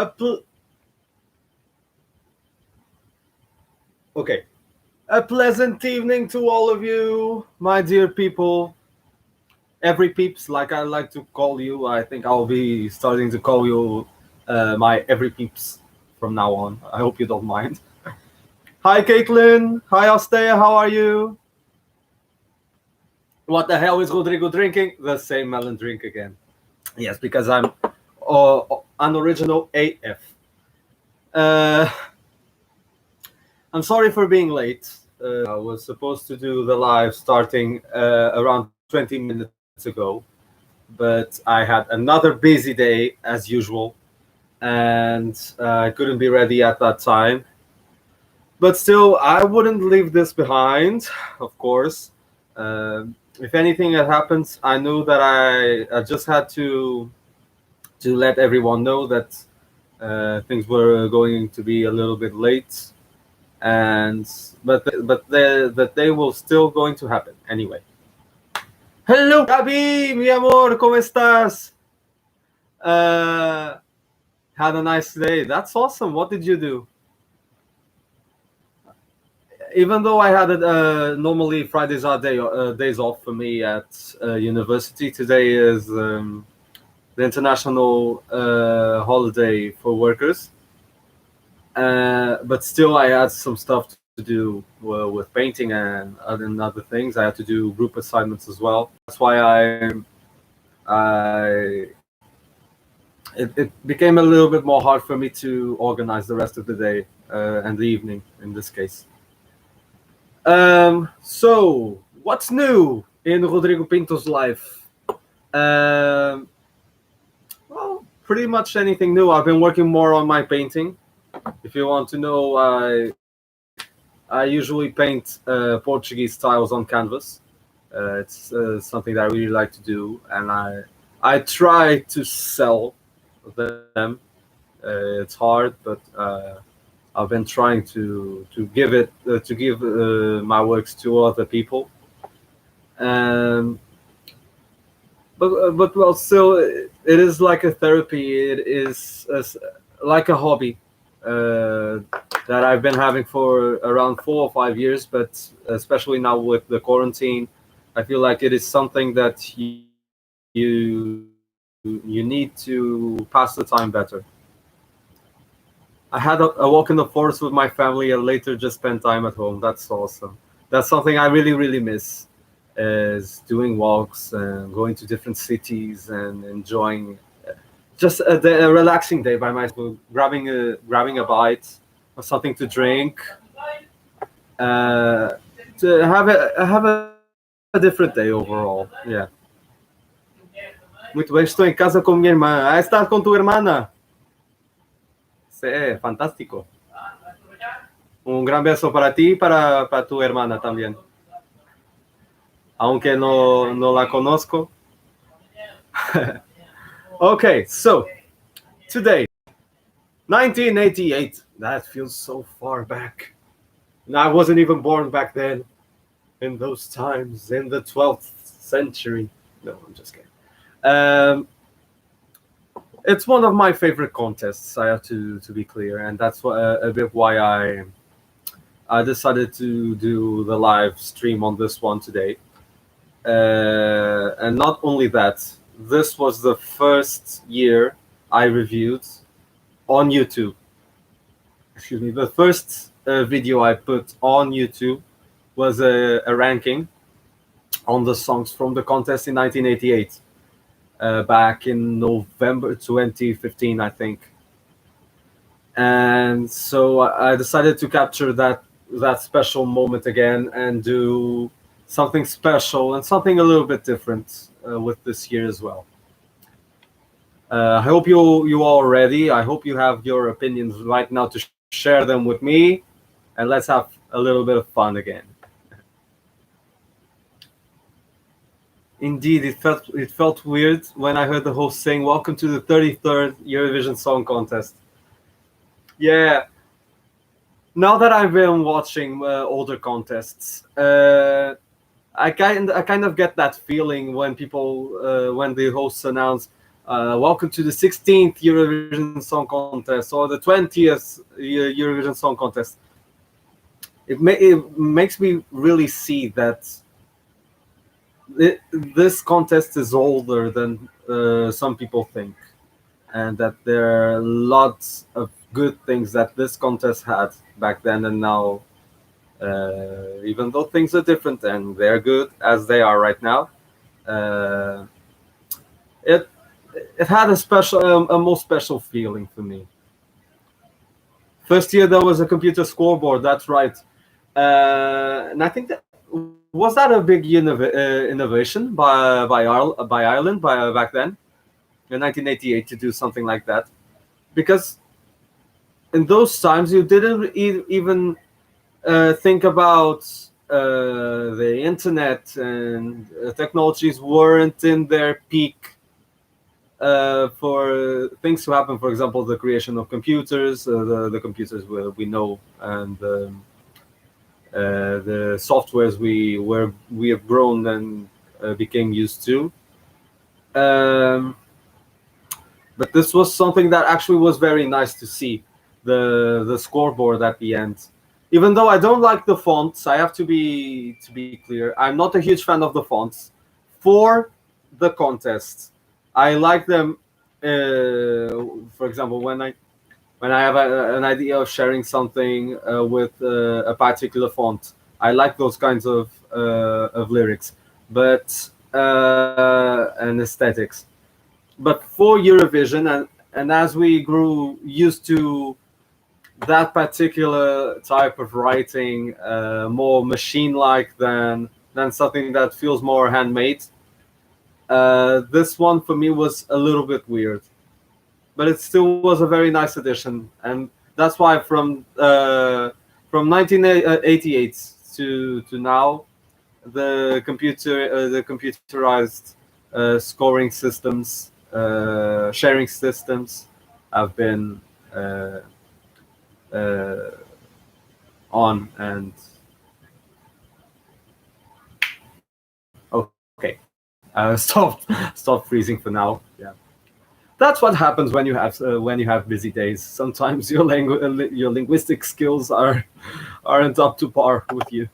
A pl- okay. A pleasant evening to all of you, my dear people. Every peeps, like I like to call you. I think I'll be starting to call you my every peeps from now on. I hope you don't mind. Hi, Caitlin. Hi, Astea. How are you? What the hell is Rodrigo drinking? The same melon drink again. Yes, because I'm unoriginal AF. Uh, I'm sorry for being late. I was supposed to do the live starting around 20 minutes ago, but I had another busy day as usual, and I couldn't be ready at that time. But still, I wouldn't leave this behind, of course. If anything had happened, I knew that I just had to let everyone know that things were going to be a little bit late, and that they will still going to happen anyway. Hello, Gabi, mi amor, ¿cómo estás? Uh, had a nice day. That's awesome. What did you do? Even though I had normally Fridays are days off for me at university, today is the international holiday for workers. But still, I had some stuff to do with painting and other things. I had to do group assignments as well. That's why it became a little bit more hard for me to organize the rest of the day and the evening in this case. So, what's new in Rodrigo Pinto's life? Well, pretty much anything new. I've been working more on my painting. If you want to know, I usually paint Portuguese tiles on canvas. It's something that I really like to do, and I try to sell them. It's hard, but I've been trying to give it to give my works to other people. Um, but well, still, it is like a therapy. It is like a hobby that I've been having for around 4 or 5 years. But especially now with the quarantine, I feel like it is something that you need to pass the time better. I had a walk in the forest with my family and later just spent time at home. That's awesome. That's something I really miss is doing walks and going to different cities and enjoying just a relaxing day by myself, grabbing a bite or something to drink, uh, to have a different day overall. Yeah. Muito bem, estou em casa com minha irmã. Ah, estás com tua hermana? Sí, fantástico. Un gran beso para ti y para tu hermana también. Aunque no la conozco. Okay, so today, 1988. That feels so far back. And I wasn't even born back then. In those times, in the 12th century. No, I'm just kidding. It's one of my favorite contests. I have to be clear, and that's a bit why I decided to do the live stream on this one today. And not only that, this was the first year I reviewed on YouTube. Excuse me, the first video I put on YouTube was a ranking on the songs from the contest in 1988, back in November 2015, I think. And so I decided to capture that special moment again and do something special and something a little bit different with this year as well. I hope you all ready. I hope you have your opinions right now to share them with me, and let's have a little bit of fun again. Indeed, it felt weird when I heard the host saying, "Welcome to the 33rd Eurovision Song Contest." Yeah. Now that I've been watching older contests, I kind of get that feeling when people when the hosts announce, welcome to the 16th Eurovision Song Contest or the 20th Eurovision Song Contest. It makes me really see that this contest is older than some people think, and that there are lots of good things that this contest had back then and now. Even though things are different and they're good as they are right now, uh, it it had a more special feeling for me. First year there was a computer scoreboard. That's right, and I think that was that a big innovation by Ireland back then in 1988 to do something like that, because in those times you didn't even think about the internet, and technologies weren't in their peak for things to happen. For example, the creation of computers, the computers we know, and the softwares we have grown and became used to. Um, but this was something that actually was very nice to see, the scoreboard at the end. Even though I don't like the fonts, I have to be clear. I'm not a huge fan of the fonts for the contest. I like them. For example, when I have an idea of sharing something with a particular font, I like those kinds of lyrics, but and aesthetics. But for Eurovision, and as we grew used to that particular type of writing, more machine-like than something that feels more handmade. This one for me was a little bit weird, but it still was a very nice addition, and that's why from 1988 to now, the computerized scoring systems, sharing systems, have been uh, on. And okay, stop freezing for now. Yeah, that's what happens when you have busy days. Sometimes your linguistic skills aren't up to par with you.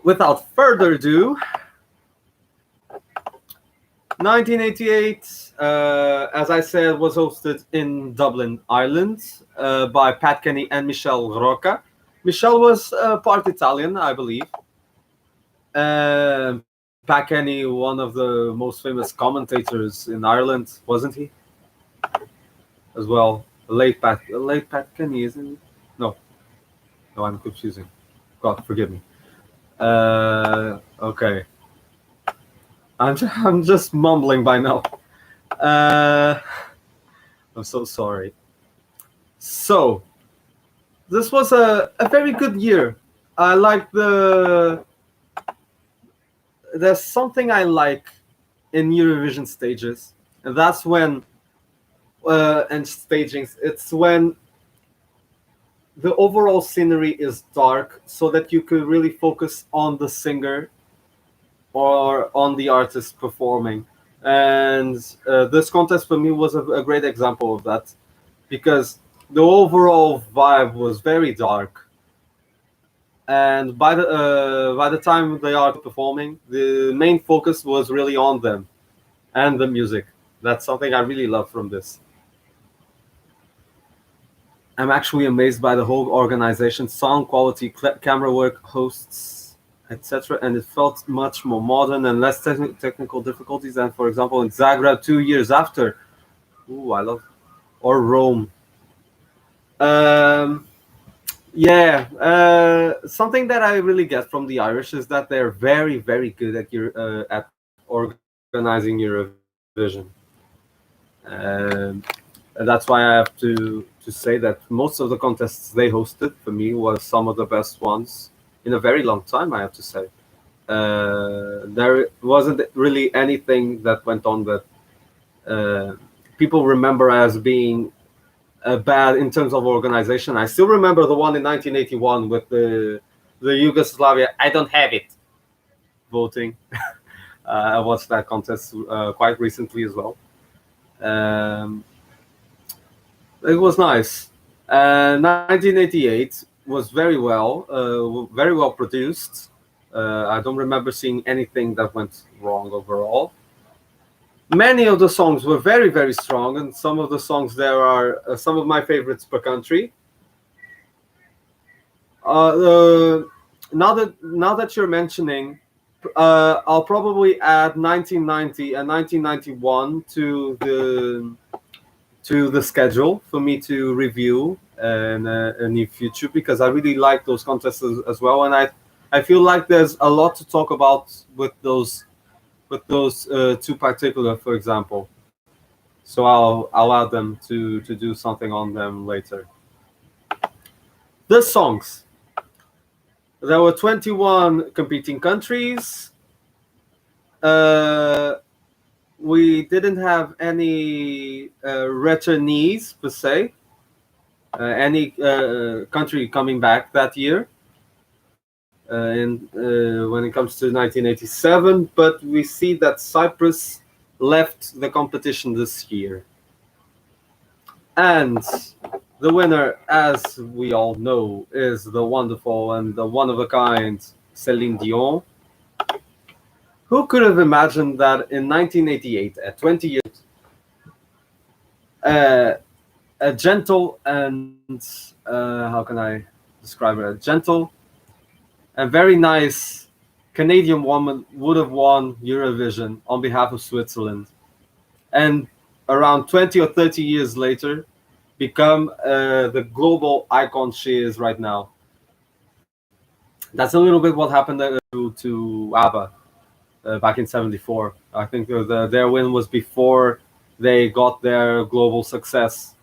Without further ado, 1988, as I said, was hosted in Dublin, Ireland, by Pat Kenny and Michelle Rocca. Michelle was part Italian, I believe. Pat Kenny, one of the most famous commentators in Ireland, wasn't he? As well, late Pat Kenny, isn't he? No, no, I'm confusing. God, forgive me. Okay, I'm just mumbling by now. Uh, I'm so sorry. So this was a very good year. I like there's something I like in Eurovision stages, and that's when and stagings. It's when the overall scenery is dark, so that you could really focus on the singer or on the artist performing. And this contest for me was a great example of that, because the overall vibe was very dark, and by the time they are performing, the main focus was really on them and the music. That's something I really love from this. I'm actually amazed by the whole organization, sound quality, camera work, hosts, etc. And it felt much more modern and less technical difficulties than, for example, in Zagreb 2 years after. Ooh, I love, or Rome. Um, yeah, something that I really get from the Irish is that they're very, very good at organizing Eurovision. Um, and that's why I have to say that most of the contests they hosted for me was some of the best ones in a very long time. I have to say, there wasn't really anything that went on that people remember as being bad in terms of organization. I still remember the one in 1981 with the Yugoslavia "I don't have it" voting. I watched that contest quite recently as well. Um, it was nice. 1988 was very well produced. I don't remember seeing anything that went wrong overall. Many of the songs were very strong, and some of the songs there are some of my favorites per country. Uh, now that you're mentioning, I'll probably add 1990 and 1991 to the schedule for me to review in the future, because I really like those contests as well, and I feel like there's a lot to talk about with those two particular, for example. So I'll add them to do something on them later. The songs. There were 21 competing countries. Uh, we didn't have any returnees per se, any country coming back that year. When it comes to 1987, but we see that Cyprus left the competition this year. And the winner, as we all know, is the wonderful and the one of a kind Celine Dion. Who could have imagined that in 1988, at 20 years, uh, a gentle and how can I describe it? A gentle and very nice Canadian woman would have won Eurovision on behalf of Switzerland, and around 20 or 30 years later, become the global icon she is right now. That's a little bit what happened to ABBA back in '74. I think their win was before they got their global success.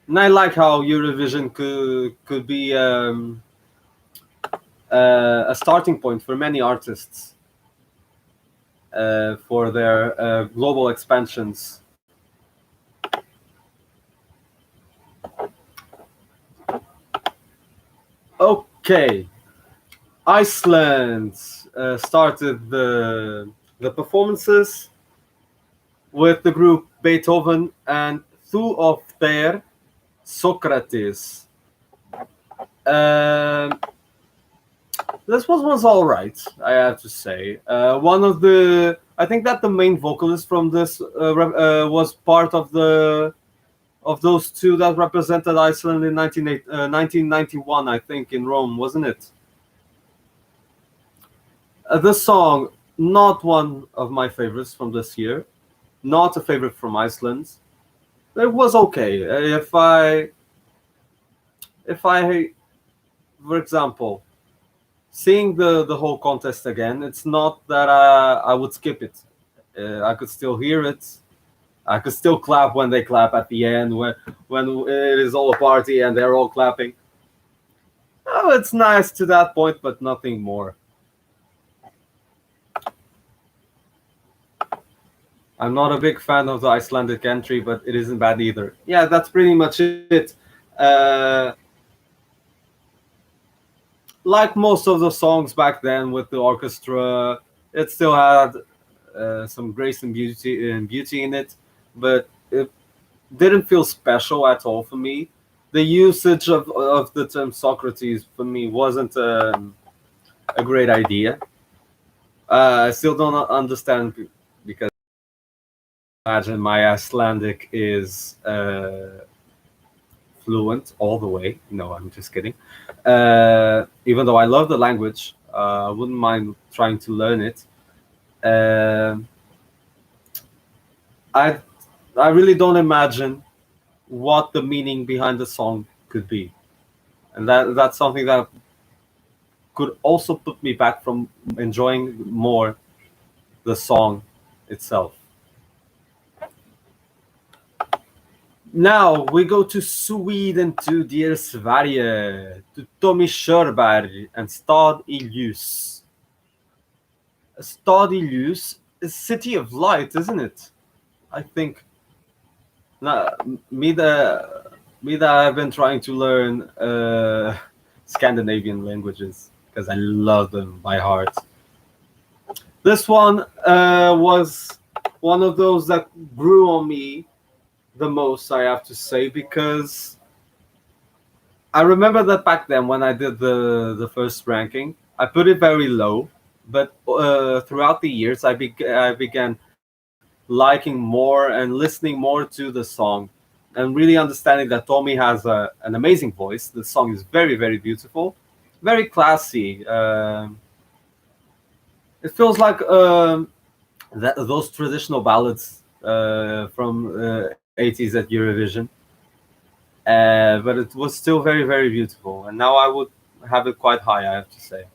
And I like how Eurovision could be a starting point for many artists for their global expansions. Okay, Iceland started the performances with the group Beethoven and Thu of Their Socrates. Um, this was all right, I have to say. I think that the main vocalist from this was part of those two that represented Iceland in 1991, I think, in Rome, wasn't it? The song, not one of my favorites from this year, not a favorite from Iceland. It was okay. If I, for example, seeing the whole contest again, it's not that I would skip it. I could still hear it. I could still clap when they clap at the end, when it is all a party and they're all clapping. Oh, it's nice to that point, but nothing more. I'm not a big fan of the Icelandic entry, but it isn't bad either. Yeah, that's pretty much it. Uh, like most of the songs back then with the orchestra, it still had some grace and beauty in it, but it didn't feel special at all for me. The usage of the term Socrates for me wasn't a great idea. I still don't understand, because I imagine my Icelandic is fluent all the way. No, I'm just kidding. Even though I love the language, I wouldn't mind trying to learn it. Um I I really don't imagine what the meaning behind the song could be, and that's something that could also put me back from enjoying more the song itself. Now we go to Sweden, to dear Sverige, to Tommy Körberg and Stad i Ljus. Stad i Ljus is City of Light, isn't it? I think. Nah, me that I've been trying to learn Scandinavian languages because I love them by heart. This one was one of those that grew on me the most, I have to say, because I remember that back then when I did the first ranking, I put it very low, but throughout the years, I began liking more and listening more to the song, and really understanding that Tommy has an amazing voice. The song is very, very beautiful, very classy. It feels like those traditional ballads from 80s at Eurovision, but it was still very, very beautiful. And now I would have it quite high, I have to say.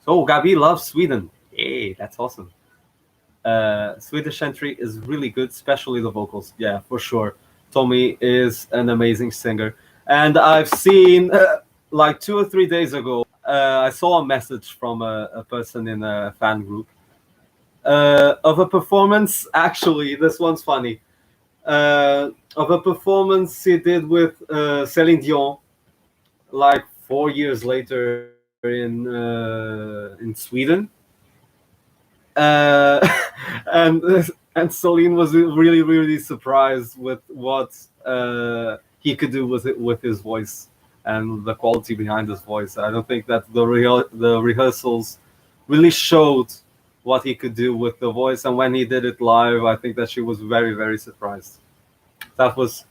So Gabi loves Sweden. Hey, that's awesome. Swedish entry is really good, especially the vocals. Yeah, for sure. Tommy is an amazing singer, and I've seen like 2 or 3 days ago, I saw a message from a person in a fan group of a performance. Actually, this one's funny. Of a performance he did with Celine Dion, like 4 years later in Sweden, uh, and and Celine was really really surprised with what he could do with it with his voice and the quality behind his voice. I don't think that the rehearsals really showed what he could do with the voice, and when he did it live, I think that she was very very surprised. That was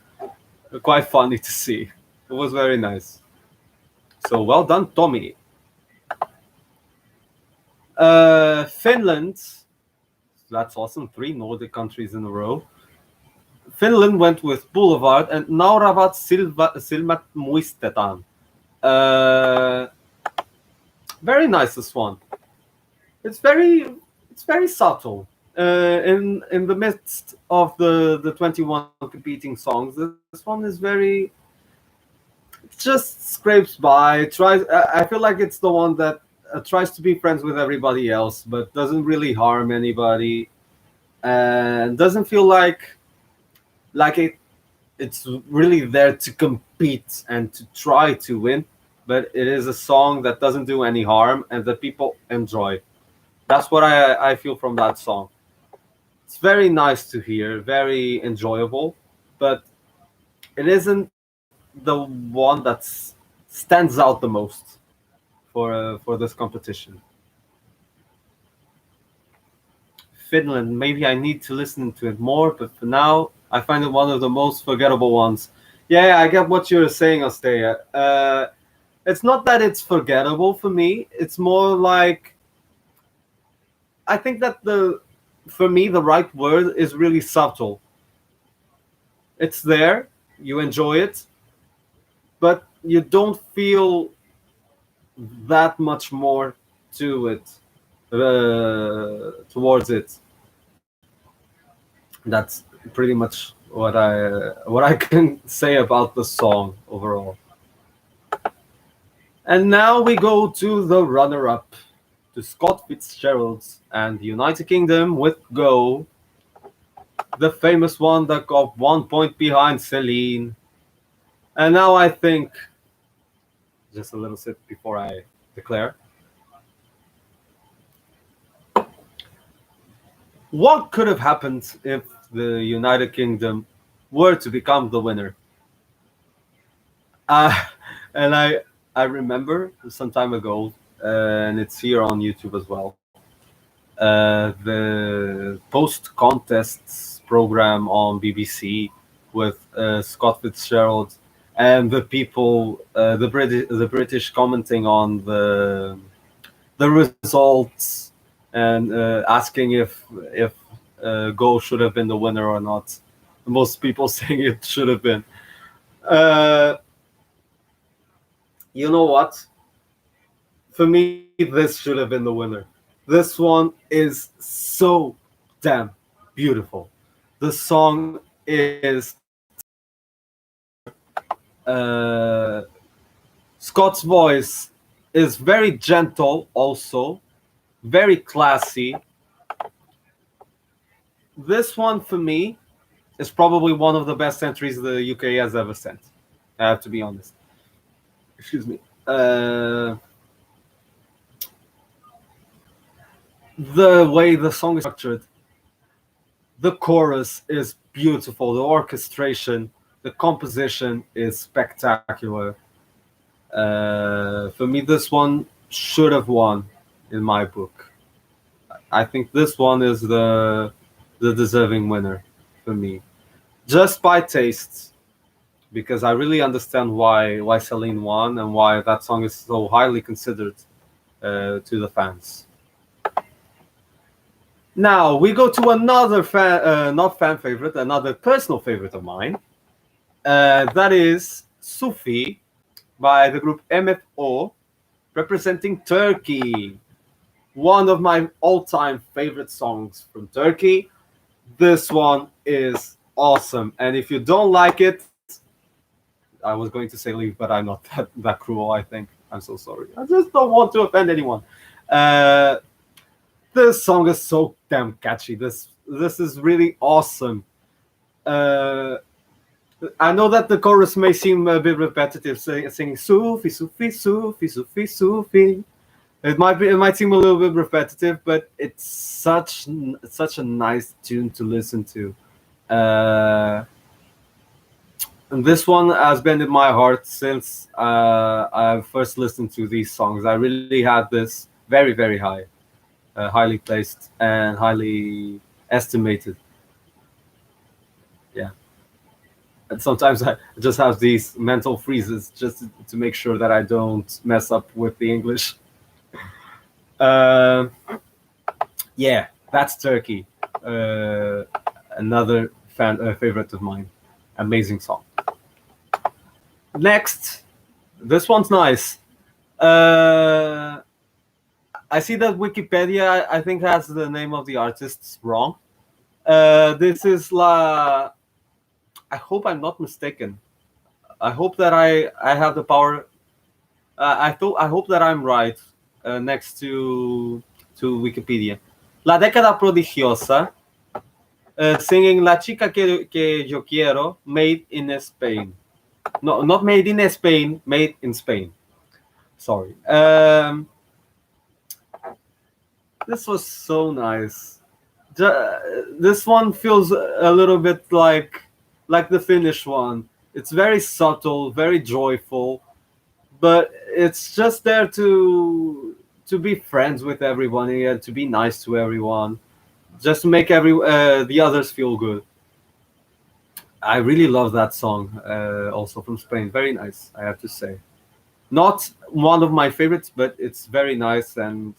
quite funny to see. It was very nice. So well done, Tommy. Finland. That's awesome. Three Nordic countries in a row. Finland went with Boulevard and Nauravat Silmät Muistetaan. Uh, very nice, this one. It's very it's very subtle. In the midst of the 21 competing songs, this one is very just scrapes by. Tries. I feel like it's the one that tries to be friends with everybody else, but doesn't really harm anybody, and doesn't feel like it's really there to compete and to try to win. But it is a song that doesn't do any harm and that people enjoy. That's what I feel from that song. It's very nice to hear, very enjoyable, but it isn't the one that stands out the most for this competition. Finland, maybe I need to listen to it more, but for now, I find it one of the most forgettable ones. Yeah, I get what you're saying, Astea. It's not that it's forgettable for me. It's more like I think that the for me the right word is really subtle. It's there, you enjoy it, but you don't feel that much more to it towards it. That's pretty much what I can say about the song overall. And now we go to the runner-up, to Scott Fitzgerald's and the United Kingdom with Go, the famous one that got 1 point behind Celine. And now I think, just a little sip before I declare, what could have happened if the United Kingdom were to become the winner? Uh, and I remember some time ago, and it's here on YouTube as well, the post contests program on BBC with Scott Fitzgerald and the people, the British commenting on the results and asking if Go should have been the winner or not. Most people saying it should have been. Uh, you know what? For me, this should have been the winner. This one is so damn beautiful. The song is uh, Scott's voice is very gentle, also very classy. This one for me is probably one of the best entries the UK has ever sent. I have to be honest. Excuse me. the way the song is structured, the chorus is beautiful, the orchestration, the composition is spectacular. For me, this one should have won in my book. I think this one is the deserving winner for me, just by taste, because I really understand why Celine won and why that song is so highly considered to the fans. Now we go to another not fan favorite, another personal favorite of mine. That is Sufi by the group MFO, representing Turkey. One of my all-time favorite songs from Turkey. This one is awesome, and if you don't like it, I was going to say leave, but I'm not that cruel. I think I'm so sorry. I just don't want to offend anyone. This song is so damn catchy. This is really awesome. I know that the chorus may seem a bit repetitive, singing Sufi, Sufi, Sufi, Sufi, Sufi. It might seem a little bit repetitive, but it's such a nice tune to listen to. And this one has been in my heart since I first listened to these songs. I really had this very, very high, highly placed and highly estimated. Yeah. And sometimes I just have these mental freezes just to make sure that I don't mess up with the English. Yeah, that's Turkey. Another favorite of mine. Amazing song. Next, this one's nice. I see that Wikipedia, I think, has the name of the artists wrong. This is La. I hope I'm not mistaken. I hope that I have the power. I hope that I'm right. Next to Wikipedia, La Década Prodigiosa, singing La Chica que Yo Quiero, made in Spain. No, not made in Spain, made in Spain. Sorry. This was so nice. This one feels a little bit like the Finnish one. It's very subtle, very joyful, but it's just there to be friends with everyone and to be nice to everyone, just to make the others feel good. I really love that song, also from Spain. Very nice, I have to say. Not one of my favorites, but it's very nice. And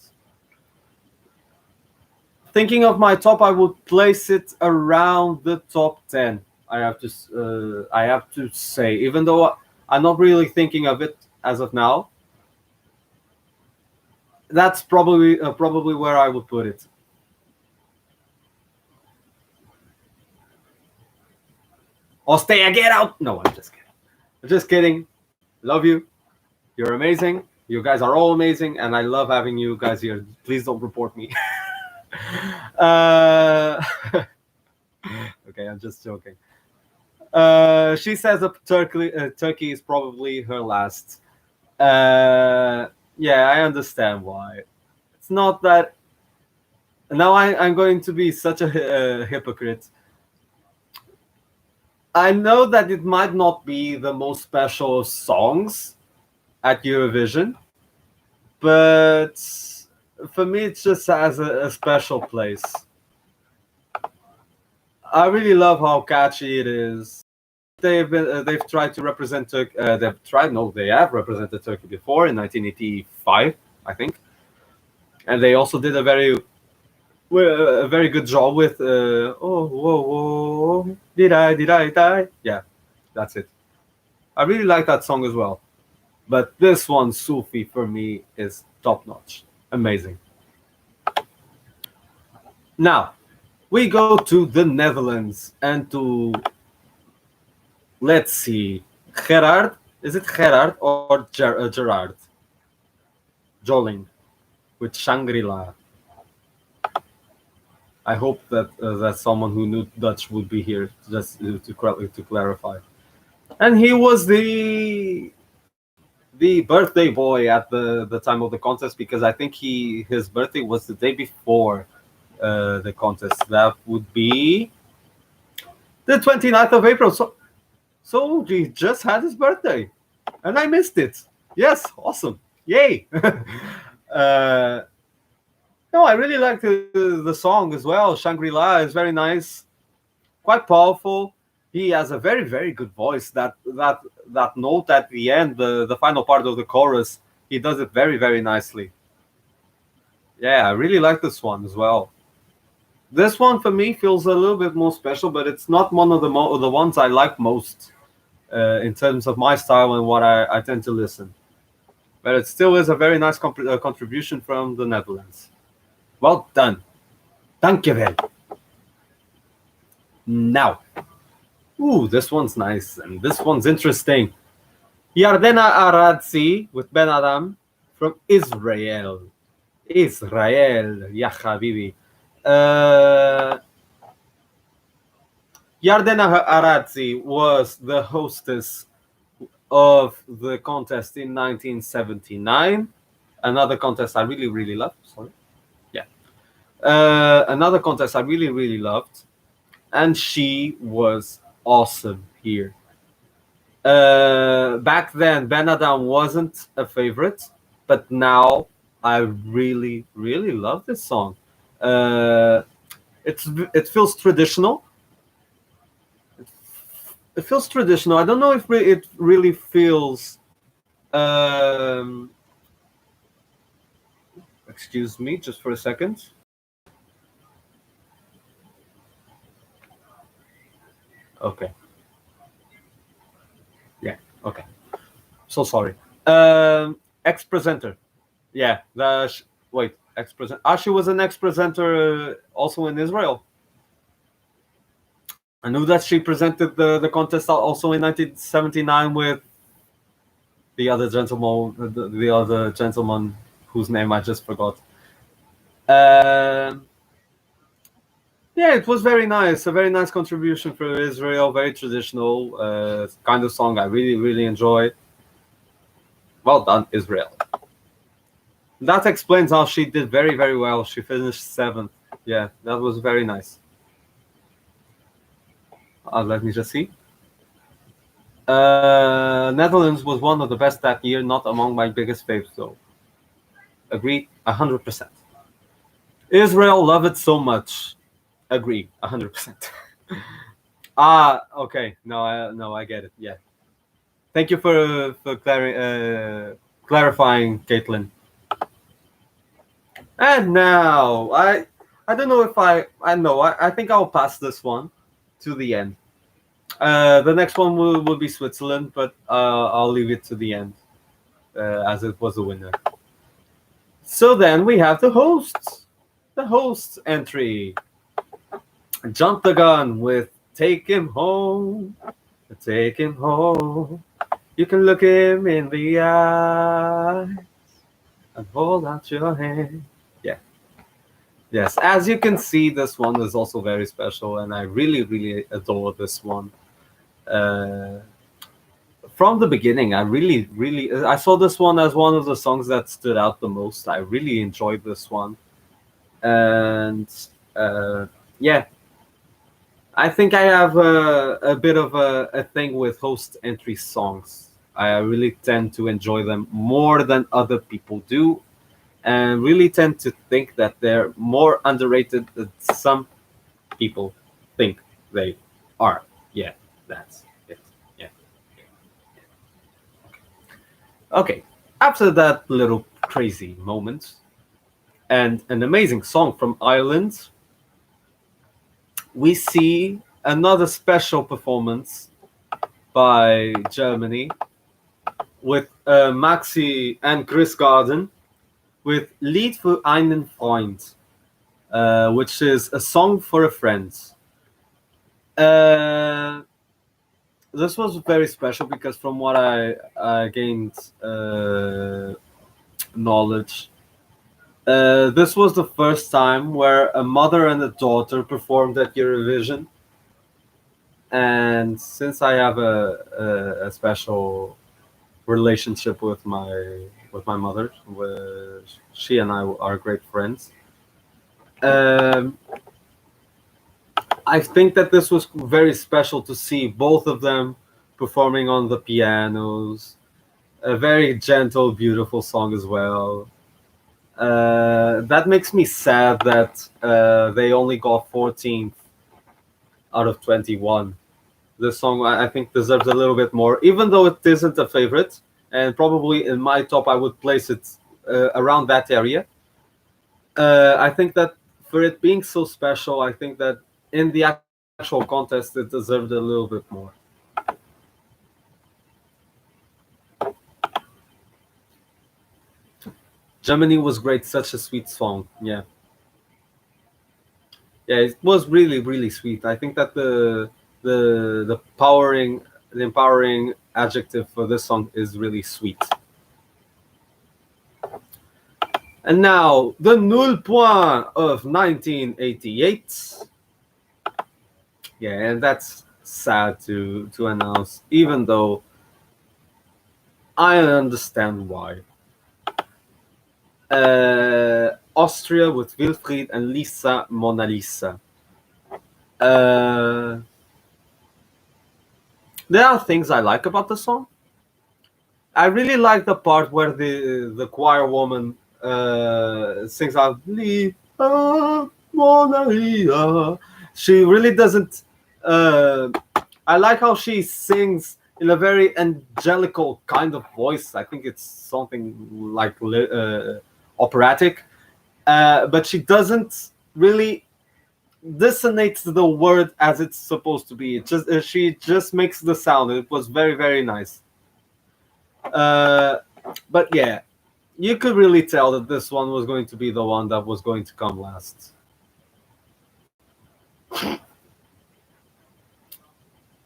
thinking of my top, I would place it around the top 10. I have to say, even though I'm not really thinking of it as of now, that's probably where I would put it. Ostea, get out! No, I'm just kidding. I'm just kidding. Love you. You're amazing. You guys are all amazing, and I love having you guys here. Please don't report me. Okay, I'm just joking. She says that Turkey is probably her last. Yeah, I understand why. It's not that. Now I'm going to be such a hypocrite. I know that it might not be the most special of songs at Eurovision, but for me, it just has a special place. I really love how catchy it is. They've tried to represent Turkey. They have represented Turkey before in 1985, I think, and they also did a very good job with oh whoa whoa did I die? Yeah, that's it. I really like that song as well, but this one, Sufi, for me is top notch, amazing. Now we go to the Netherlands and to, let's see, Gerard. Is it Gerard or Gerard? Joling with Shangri-La. I hope that someone who knew Dutch would be here just to clarify. And he was the the birthday boy at the time of the contest, because I think his birthday was the day before the contest. That would be the 29th of April. So he just had his birthday, and I missed it. Yes, awesome, yay! No, I really like the song as well. Shangri La is very nice, quite powerful. He has a very very good voice. That note at the end, the final part of the chorus, he does it very very nicely. Yeah, I really like this one as well. This one for me feels a little bit more special, but it's not one of the ones I like most in terms of my style and what I tend to listen. But it still is a very nice contribution from the Netherlands. Well done. Dankjewel. Now, this one's nice and this one's interesting. Yardena Aradzi with Ben Adam from Israel. Israel, ya habibi. Yardena Aradzi was the hostess of the contest in 1979. Another contest I really, really loved. Sorry. Yeah. Another contest I really, really loved. And she was awesome here. Back then, Ben Adam wasn't a favorite, but now I really, really love this song. It feels traditional. It feels traditional. I don't know if it really feels. Excuse me, just for a second. Okay. Yeah. Okay. So sorry. Ex-presenter. Yeah. Wait. Ex-presenter. She was an ex-presenter also in Israel. I knew that she presented the contest also in 1979 with the other gentleman, the other gentleman whose name I just forgot. Yeah, it was very nice. A very nice contribution for Israel. Very traditional kind of song. I really, really enjoy. Well done, Israel. That explains how she did very, very well. She finished 7th. Yeah, that was very nice. Let me just see. Netherlands was one of the best that year, not among my biggest faves though. Agreed, 100%. Israel, love it so much. Agree, 100%. Okay. No, I get it. Yeah. Thank you for clarifying, Caitlin. And now I don't know if I think I'll pass this one to the end. The next one will be Switzerland, but I'll leave it to the end as it was the winner. So then we have the hosts entry. Jump the gun with "Take Him Home, Take Him Home." You can look him in the eye and hold out your hand. Yeah. Yes, as you can see, this one is also very special, and I really, really adore this one. From the beginning, I saw this one as one of the songs that stood out the most. I really enjoyed this one, and yeah, I think I have a bit of a thing with host entry songs. I really tend to enjoy them more than other people do, and really tend to think that they're more underrated than some people think they are. Yeah, that's it. Yeah. Okay. After that little crazy moment and an amazing song from Ireland, we see another special performance by Germany with Maxi and Chris Garden with Lied für einen Freund, which is a song for a friend. This was very special because from what I gained knowledge, this was the first time where a mother and a daughter performed at Eurovision. And since I have a special relationship with my mother. She and I are great friends. Um, I think that this was very special to see both of them performing on the pianos. A very gentle, beautiful song as well. That makes me sad that they only got 14th out of 21. This song, I think, deserves a little bit more, even though it isn't a favorite. And probably in my top, I would place it around that area. I think that for it being so special, I think that in the actual contest, it deserved a little bit more. Germany was great, such a sweet song. Yeah, yeah, it was really, really sweet. I think that the empowering adjective for this song is really sweet. And now the Null Point of 1988. Yeah, and that's sad to announce, even though I understand why. Austria with Wilfried and Lisa Mona Lisa. Uh, there are things I like about the song. I really like the part where the choir woman sings out Lisa Mona Lisa. She really doesn't. Uh, I like how she sings in a very angelical kind of voice. I think it's something like operatic, but she doesn't really dissonate the word as it's supposed to be. It just she just makes the sound. It was very, very nice. Uh, but yeah, you could really tell that this one was going to be the one that was going to come last.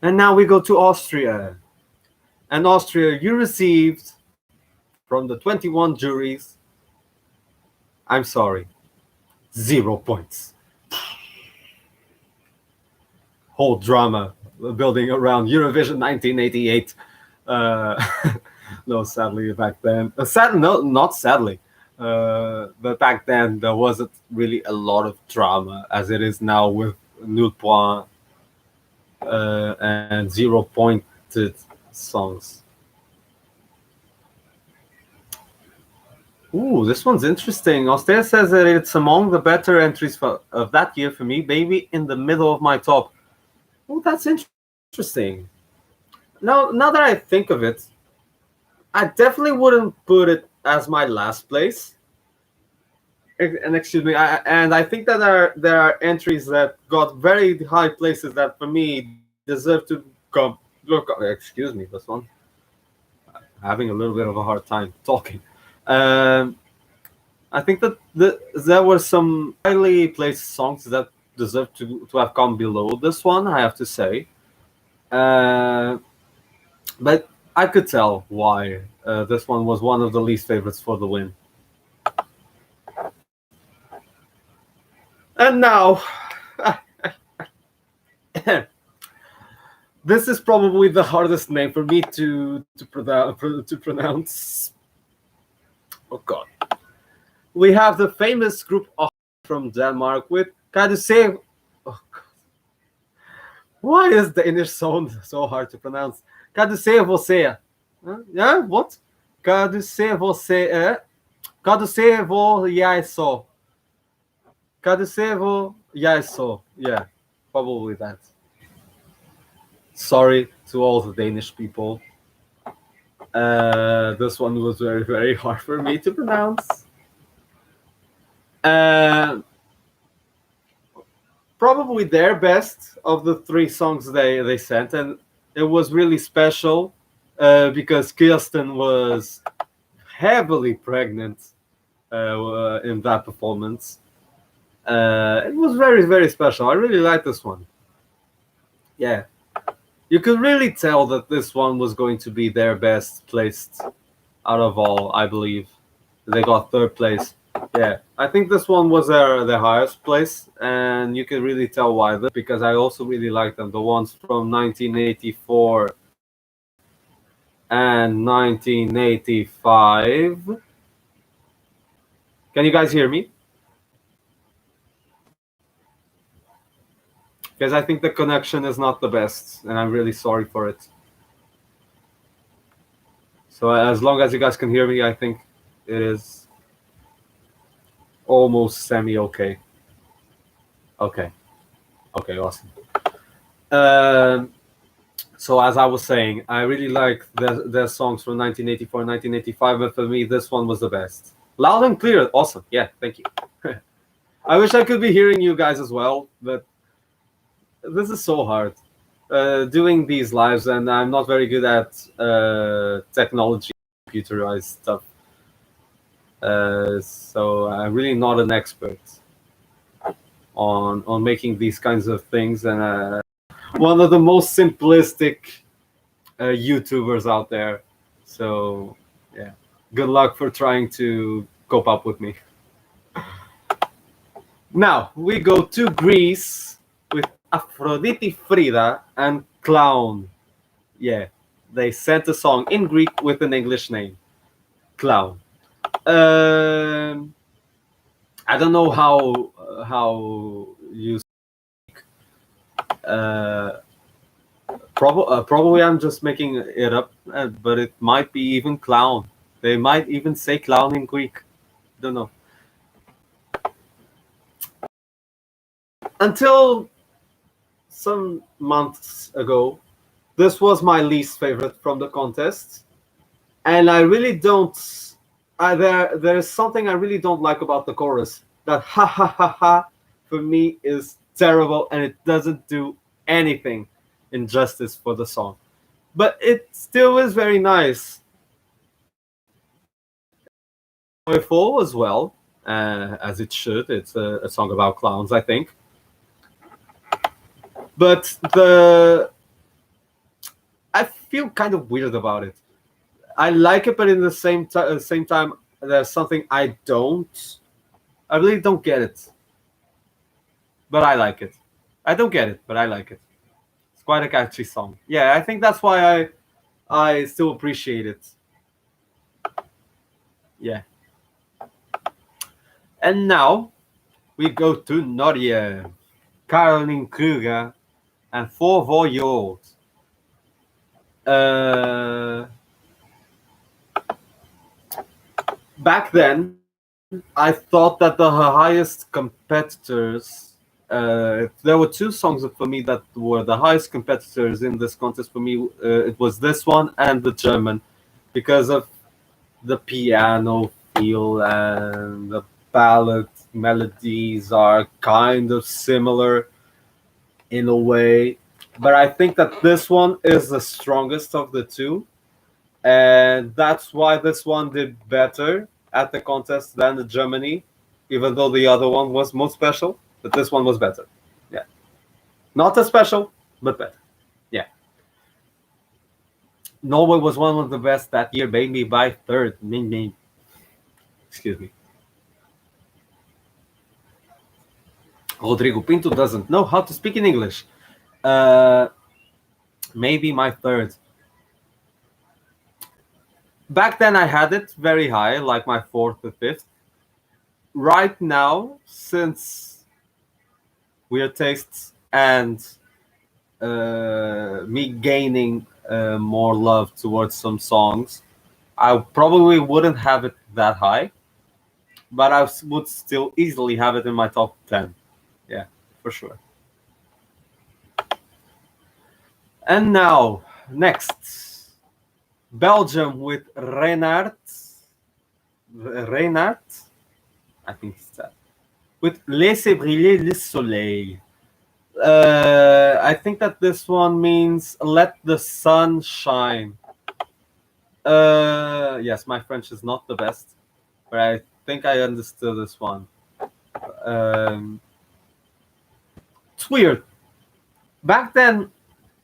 And now we go to Austria. And Austria, you received from the 21 juries, I'm sorry, 0 points. Whole drama building around Eurovision 1988. Uh, no, sadly, back then. No, not sadly. But back then, there wasn't really a lot of drama as it is now with Null Point and 0 pointed songs. Ooh, this one's interesting. Austere says that it's among the better entries of that year for me, maybe in the middle of my top. Oh, that's interesting. Now that I think of it, I definitely wouldn't put it as my last place. And excuse me, and I think that there are entries that got very high places that for me deserve to come. Look, excuse me, this one. Having a little bit of a hard time talking. Um, I think that there were some highly placed songs that deserve to have come below this one, I have to say. But I could tell why this one was one of the least favorites for the win. And now, this is probably the hardest name for me to pronounce. Oh God. We have the famous group from Denmark with Kaduse. Oh God. Why is the Danish sound so hard to pronounce? Kaduse você. Yeah, what? Kaduse você. Kaduse vo jeg så. Kaduse vo jeg så. Yeah, probably that. Sorry to all the Danish people. This one was very, very hard for me to pronounce. Probably their best of the three songs they sent, and it was really special because Kirsten was heavily pregnant in that performance. It was very, very special. I really like this one. Yeah, you could really tell that this one was going to be their best placed out of all. I believe they got third place. Yeah, I think this one was their highest place, and you can really tell why. Because I also really like them. The ones from 1984 and 1985. Can you guys hear me? Because I think the connection is not the best, and I'm really sorry for it. So as long as you guys can hear me, I think it is almost semi-okay. Okay. Okay, awesome. Um, so as I was saying, I really like their songs from 1984 and 1985, but for me, this one was the best. Loud and clear. Awesome. Yeah, thank you. I wish I could be hearing you guys as well, but this is so hard. Doing these lives, and I'm not very good at technology, computerized stuff. So I'm really not an expert on making these kinds of things, and one of the most simplistic YouTubers out there. So yeah, good luck for trying to cope up with me. Now we go to Greece with Aphrodite Frida and Clown. Yeah, they sent a song in Greek with an English name, Clown. Um, I don't know how you uh, probably I'm just making it up, but it might be even clown. They might even say clown in Greek. Don't know. Until some months ago, this was my least favorite from the contest, and I really don't. There is something I really don't like about the chorus. That ha ha ha ha for me is terrible, and it doesn't do anything in justice for the song. But it still is very nice, joyful as well, as it should. It's a song about clowns, I think. But I feel kind of weird about it. I like it, but in the same time, there's something I don't. I really don't get it, but I like it. I don't get it, but I like it. It's quite a catchy song. Yeah, I think that's why I still appreciate it. Yeah. And now we go to Norge, Caroline Kruger, and 4 back then, I thought that the highest competitors, there were two songs for me that were the highest competitors in this contest for me. It was this one and the German, because of the piano feel and the ballad melodies are kind of similar in a way. But I think that this one is the strongest of the two, and that's why this one did better at the contest than the Germany, even though the other one was more special. But this one was better. Yeah, not as special, but better. Yeah, Norway was one of the best that year, maybe by third. Excuse me. Rodrigo Pinto doesn't know how to speak in English. Maybe my third. Back then I had it very high, like my fourth or fifth. Right now, since Weird Tastes and me gaining more love towards some songs, I probably wouldn't have it that high, but I would still easily have it in my top 10. Yeah, for sure. And now, next, Belgium with Reinhard, I think it's that, with Laissez briller le soleil. I think that this one means let the sun shine. Yes, my French is not the best, but I think I understood this one. It's weird. Back then,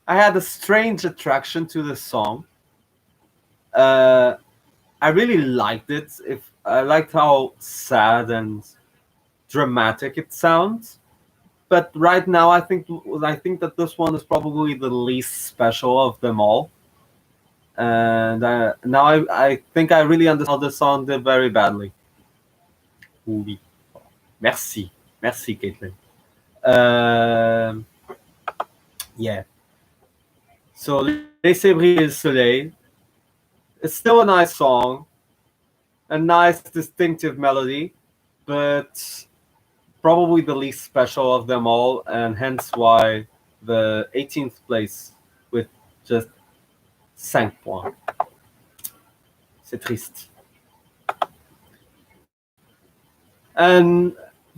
I had a strange attraction to this song. I really liked it. If I liked how sad and dramatic it sounds, but right now I think that this one is probably the least special of them all. And now I think I really understand how this song did very badly. Oui. Merci. Merci, Caitlin. Um, yeah. So, Laissez briller le soleil. It's still a nice song, a nice distinctive melody, but probably the least special of them all, and hence why the 18th place with just 5 points. C'est triste. And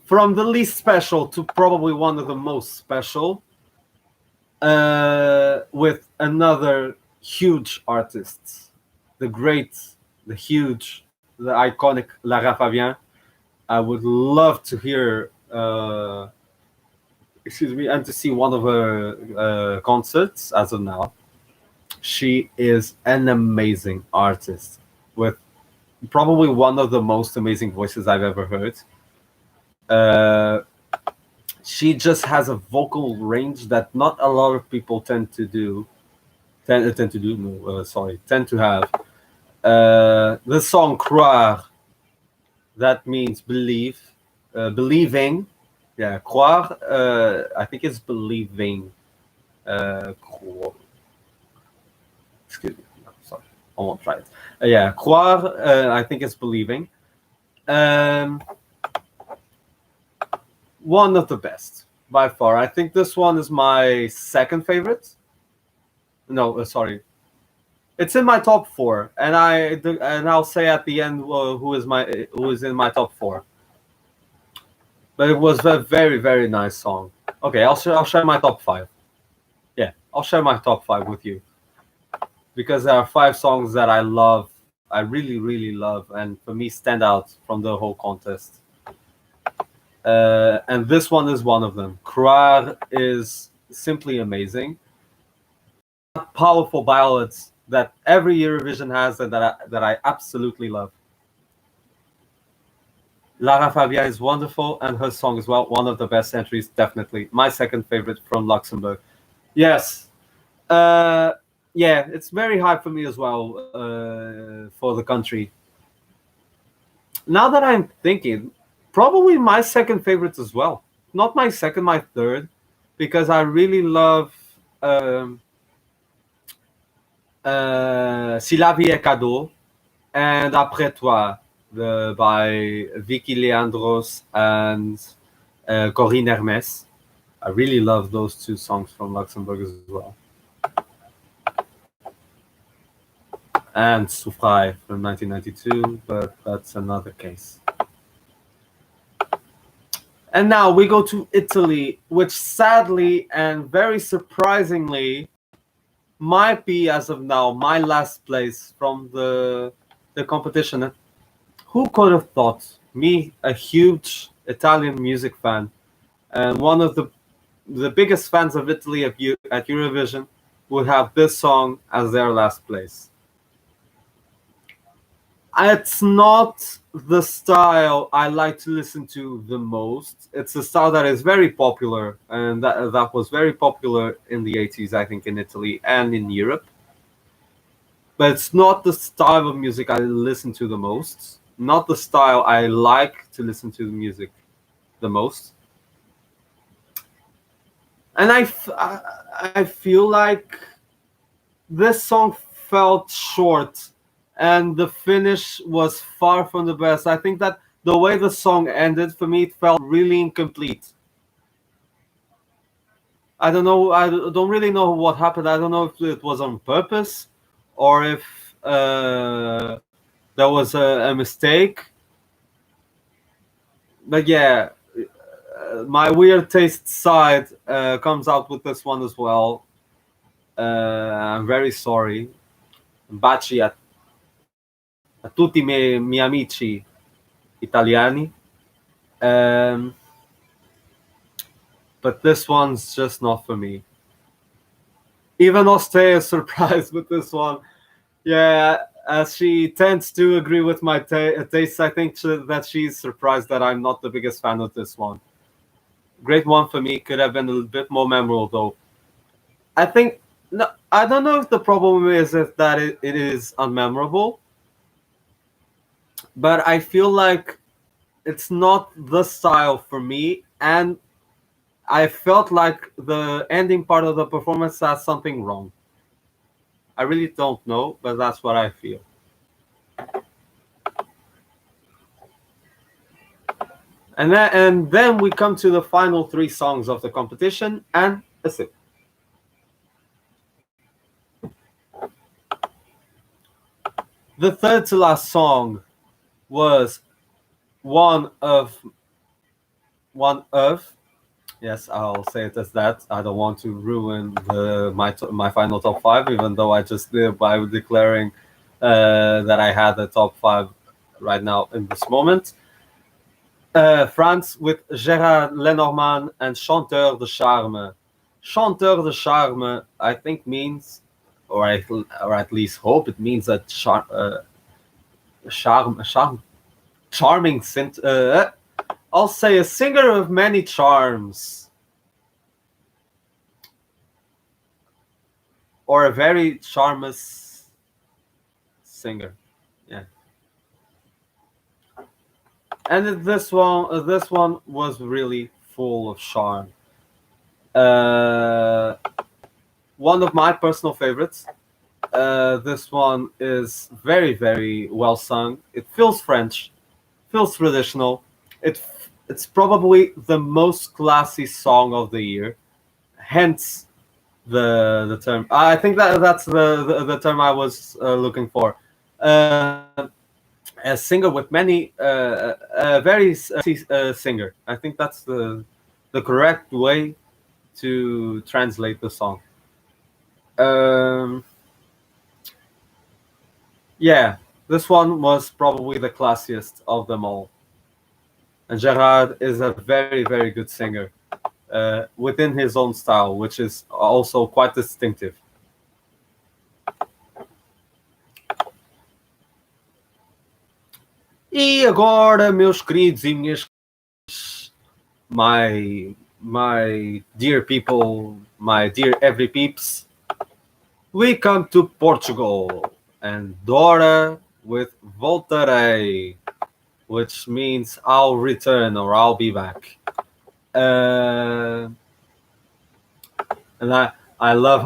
from the least special to probably one of the most special, with another huge artist, the great, the huge, the iconic Lara Fabian. I would love to hear, excuse me, and to see one of her concerts as of now. She is an amazing artist with probably one of the most amazing voices I've ever heard. Uh, she just has a vocal range that not a lot of people tend to do. Tend to do. No, sorry, tend to have. The song "Croire," that means believe, believing. Yeah, croire. I think it's believing. Excuse me. No, sorry, I won't try it. Yeah, croire. I think it's believing. Um, One of the best by far. I think this one is my second favorite. No, sorry, it's in my top four, and I'll say at the end who is in my top four. But it was a very very nice song. Okay, I'll share my top five. Yeah, I'll share my top five with you because there are 5 songs that I love. I really really love, and for me stand out from the whole contest. And this one is one of them. Croire is simply amazing. Powerful ballads that every Eurovision has and that I absolutely love. Lara Fabian is wonderful, and her song as well, one of the best entries, definitely. My second favorite from Luxembourg. Yes. Yeah, it's very high for me as well, for the country. Now that I'm thinking, probably my second favorite as well. Not my second, my third, because I really love Si la vie est cadeau and Après toi by Vicky Leandros and Corinne Hermes. I really love those 2 songs from Luxembourg as well. And Soufraille from 1992, but that's another case. And now we go to Italy, which sadly and very surprisingly might be, as of now, my last place from the competition. Who could have thought? Me, a huge Italian music fan, and one of the biggest fans of Italy at Eurovision, would have this song as their last place. It's not the style I like to listen to the most. It's a style that is very popular, and that was very popular in the 80s, I think, in Italy and in Europe. But it's not the style of music I listen to the most. Not the style I like to listen to the music the most. And I feel like this song felt short, and the finish was far from the best. I think that the way the song ended, for me, it felt really incomplete. I don't know. I don't really know what happened. I don't know if it was on purpose or if there was a mistake. But yeah, my weird taste side comes out with this one as well. I'm very sorry. Baci a tutti i miei amici italiani. But this one's just not for me. Even Oste is surprised with this one. Yeah, as she tends to agree with my tastes, I think that she's surprised that I'm not the biggest fan of this one. Great one for me. Could have been a little bit more memorable, though. I think No, I don't know if the problem is if that it is unmemorable, but I feel like it's not the style for me, and I felt like the ending part of the performance has something wrong. I really don't know, but that's what I feel. And then we come to the final three songs of the competition, and that's it. The third to last song was one of one of yes, I'll say it as that. I don't want to ruin my final top five, even though I just did by declaring that I had a top five right now in this moment. France with Gérard Lenormand and Chanteur de Charme. Chanteur de Charme, I think means, or at least hope it means that charm, charming. I'll say a singer of many charms, or a very charmous singer. Yeah, and this one was really full of charm. Uh, One of my personal favorites. This one is very, very well sung. It feels French, feels traditional. It's probably the most classy song of the year. Hence the term. I think that's the term I was looking for. Uh, a singer with many a very singer. I think that's the correct way to translate the song. Um, yeah, this one was probably the classiest of them all. And Gerard is a very, very good singer within his own style, which is also quite distinctive. E agora, meus queridos e minhas my dear people, my dear every peeps, we come to Portugal and Dora with Voltarei, which means I'll return or I'll be back. Uh, and I love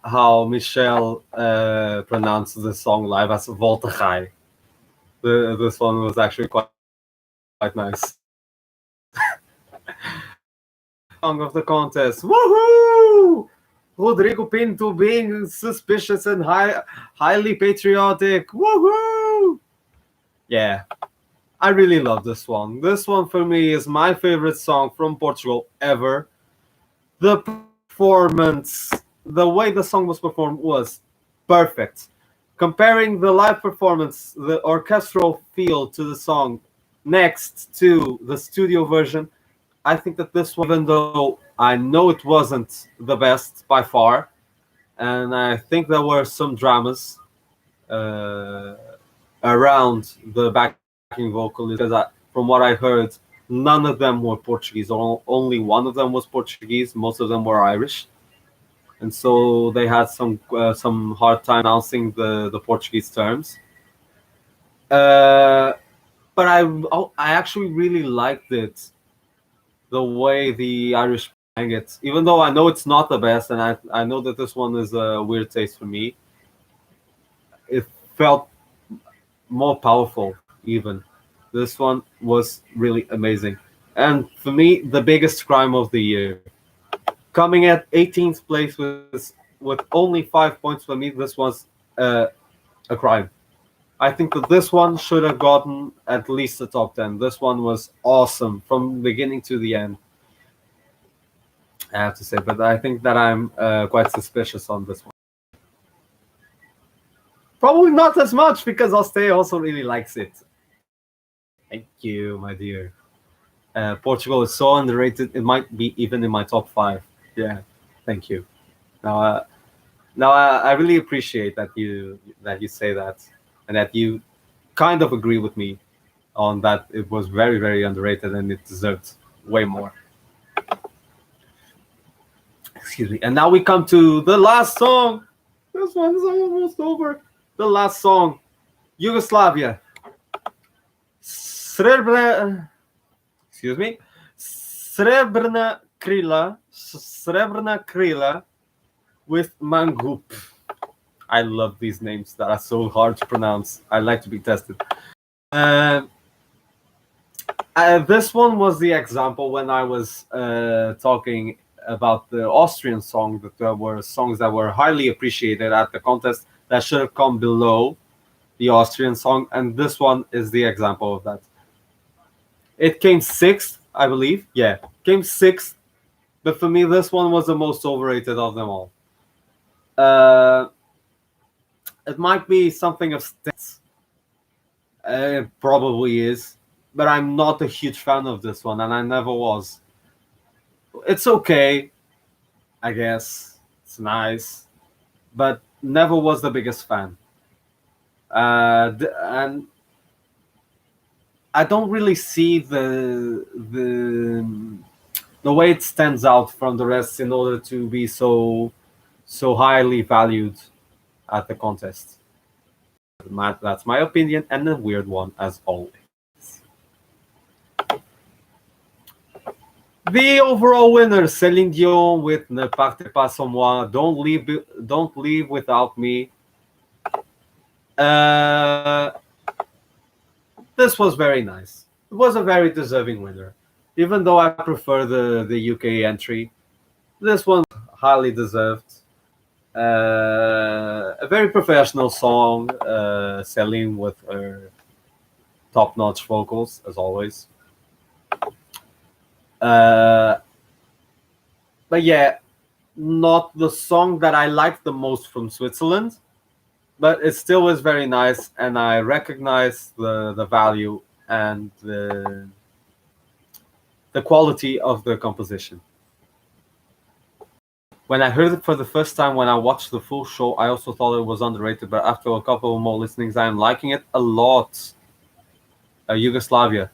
how Michelle pronounced the song live as Voltarei. This one was actually quite nice. Song of the contest. Woohoo! Rodrigo Pinto being suspicious and highly patriotic. Woohoo! Yeah, I really love this one. This one for me is my favorite song from Portugal ever. The performance, the way the song was performed was perfect. Comparing the live performance, the orchestral feel to the song next to the studio version, I think that this one, even though I know it wasn't the best by far, and I think there were some dramas uh, around the backing vocalist, because from what I heard, none of them were Portuguese, or only one of them was Portuguese. Most of them were Irish, and so they had some hard time pronouncing the Portuguese terms. Uh, but I actually really liked it, the way the Irish sang it, even though I know it's not the best, and I know that this one is a weird taste for me. It felt more powerful, even. This one was really amazing. And for me, the biggest crime of the year. Coming at 18th place with only 5 points for me, this was a crime. I think that this one should have gotten at least a top 10. This one was awesome from beginning to the end, I have to say. But I think that I'm quite suspicious on this one. Probably not as much because Ostay also really likes it. Thank you, my dear. Portugal is so underrated. It might be even in my top five. Yeah, thank you. Now, I really appreciate that you say that, and that you kind of agree with me on that. It was very, very underrated, and it deserved way more. Excuse me. And now we come to the last song. This one's almost over. The last song, Yugoslavia. Excuse me. Srebrna Krila with Mangup. I love these names that are so hard to pronounce. I like to be tested. This one was the example when I was talking about the Austrian song, that there were songs that were highly appreciated at the contest that should have come below the Austrian song, and this one is the example of that. It came sixth, I believe. Yeah, came sixth, but for me, this one was the most overrated of them all. It might be something of stats. It probably is, but I'm not a huge fan of this one, and I never was. It's okay, I guess. It's nice, but never was the biggest fan. And I don't really see the way it stands out from the rest in order to be so highly valued at the contest. That's my opinion, and a weird one as always. The overall winner, Céline Dion with Ne partez pas sans moi, Don't Leave Without Me. This was very nice. It was a very deserving winner. Even though I prefer the UK entry, this one highly deserved. A very professional song, Céline with her top-notch vocals, as always. But yeah, not the song that I liked the most from Switzerland, but it still was very nice, and I recognize the value and the quality of the composition. When I heard it for the first time, when I watched the full show, I also thought it was underrated, but after a couple more listenings, I am liking it a lot. Yugoslavia.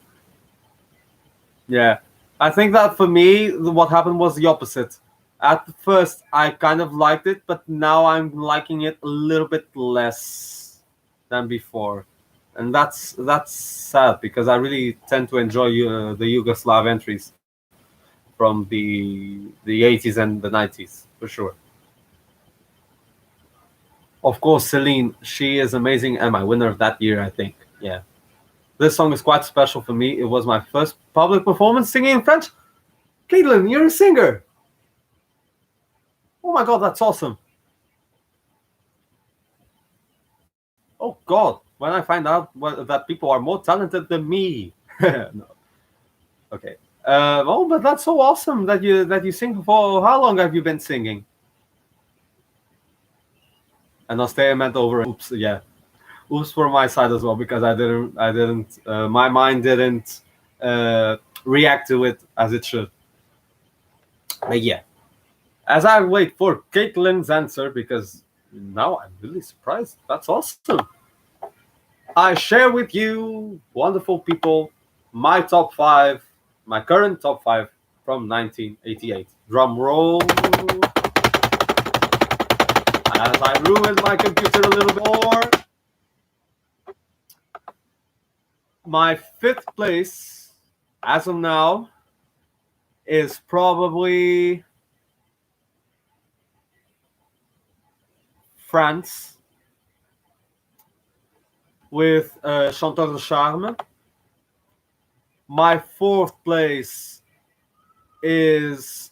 Yeah. I think that for me, what happened was the opposite. At first, I kind of liked it, but now I'm liking it a little bit less than before. And that's sad, because I really tend to enjoy the Yugoslav entries from the 80s and the 90s, for sure. Of course, Celine, she is amazing, and my winner of that year, I think. Yeah. This song is quite special for me. It was my first public performance singing in French. Caitlin, you're a singer. Oh my God, that's awesome. Oh God, when I find out that people are more talented than me. No. Okay. Oh, but that's so awesome that you sing. For how long have you been singing? And I'll stay meant over. Oops, yeah. Oops for my side as well, because I didn't. My mind didn't react to it as it should. But yeah, as I wait for Caitlin's answer, because now I'm really surprised. That's awesome. I share with you, wonderful people, my top 5, my current top 5 from 1988. Drum roll. As I ruined my computer a little bit more. My 5th place, as of now, is probably France with Chanteur de Charme. My 4th place is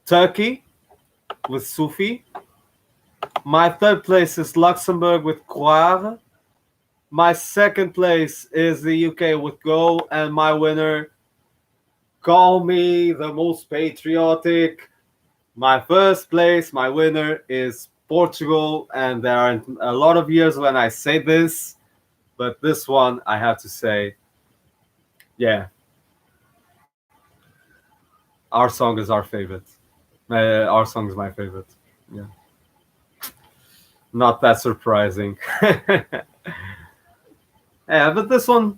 Turkey with Sufi. My 3rd place is Luxembourg with Croire. My 2nd place is the UK with Go. And my winner, call me the most patriotic. My 1st place, my winner, is Portugal. And there are a lot of years when I say this, but this one I have to say, yeah, our song is our favorite. Our song is my favorite. Yeah. Not that surprising. Yeah, but this one,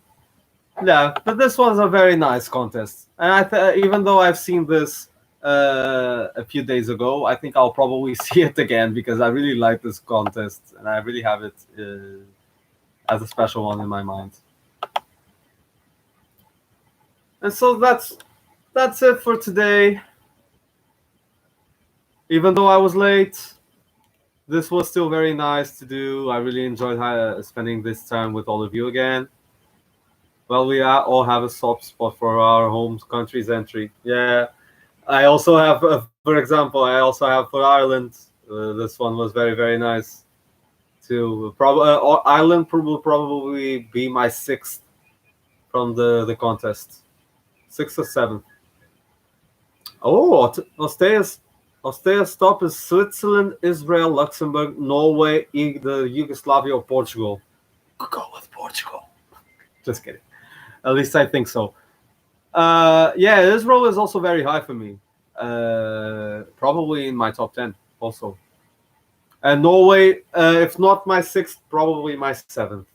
Yeah, but this was a very nice contest, and even though I've seen this a few days ago, I think I'll probably see it again because I really like this contest, and I really have it as a special one in my mind. And so that's it for today. Even though I was late, this was still very nice to do. I really enjoyed spending this time with all of you again. Well, we all have a soft spot for our home country's entry. Yeah, I also have, for example, I also have for Ireland. This one was very, very nice. To probably Ireland will probably be my sixth from the contest, sixth or seventh. Oh, Ostea's top is Switzerland, Israel, Luxembourg, Norway, the Yugoslavia, or Portugal. Go with Portugal. Just kidding. At least I think so. Yeah, Israel is also very high for me. Probably in my top 10 also. And Norway, if not my sixth, probably my seventh.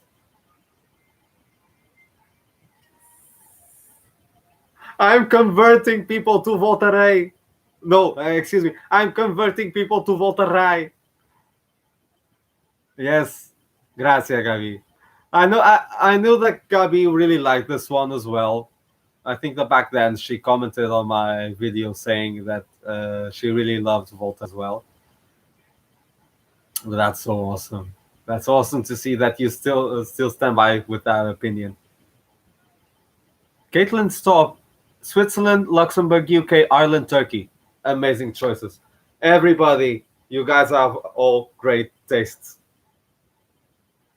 I'm converting people to Voltaire. No, excuse me. I'm converting people to Voltaire. Yes. Gracias, Gabi. I knew that Gabi really liked this one as well. I think that back then she commented on my video saying that she really loved Volta as well. That's so awesome. That's awesome to see that you still stand by with that opinion. Caitlin's top: Switzerland, Luxembourg, UK, Ireland, Turkey. Amazing choices. Everybody, you guys have all great tastes.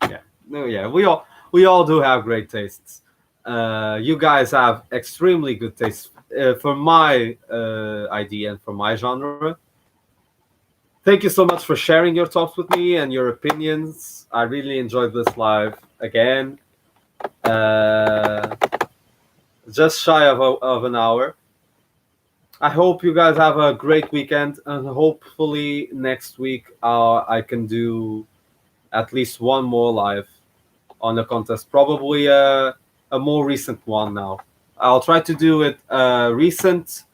Yeah, no, yeah, we all do have great tastes. You guys have extremely good taste for my idea and for my genre. Thank you so much for sharing your thoughts with me and your opinions. I really enjoyed this live again. Uh, just shy of an hour. I hope you guys have a great weekend, and hopefully next week I can do at least one more live on the contest. Probably a more recent one now. I'll try to do it recent,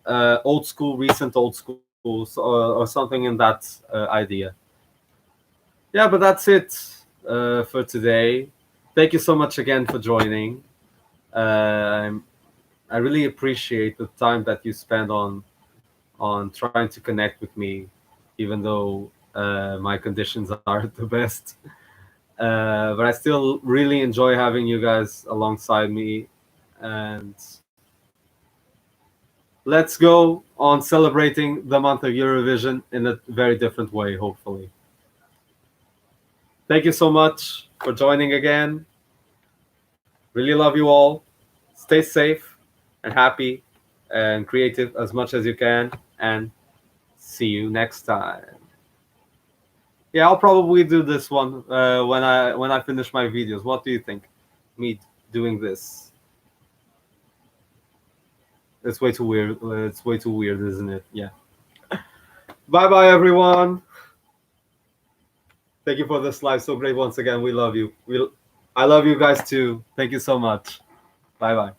recent old school, or something in that idea. Yeah, but that's it for today. Thank you so much again for joining. I really appreciate the time that you spend on trying to connect with me, even though my conditions aren't the best. But I still really enjoy having you guys alongside me, and let's go on celebrating the month of Eurovision in a very different way, hopefully. Thank you so much for joining again. Really love you all. Stay safe and happy and creative as much as you can, and see you next time. Yeah, I'll probably do this one when I finish my videos. What do you think? Me doing this? It's way too weird. It's way too weird, isn't it? Yeah. Bye bye, everyone. Thank you for this live. So great once again. We love you. I love you guys too. Thank you so much. Bye bye.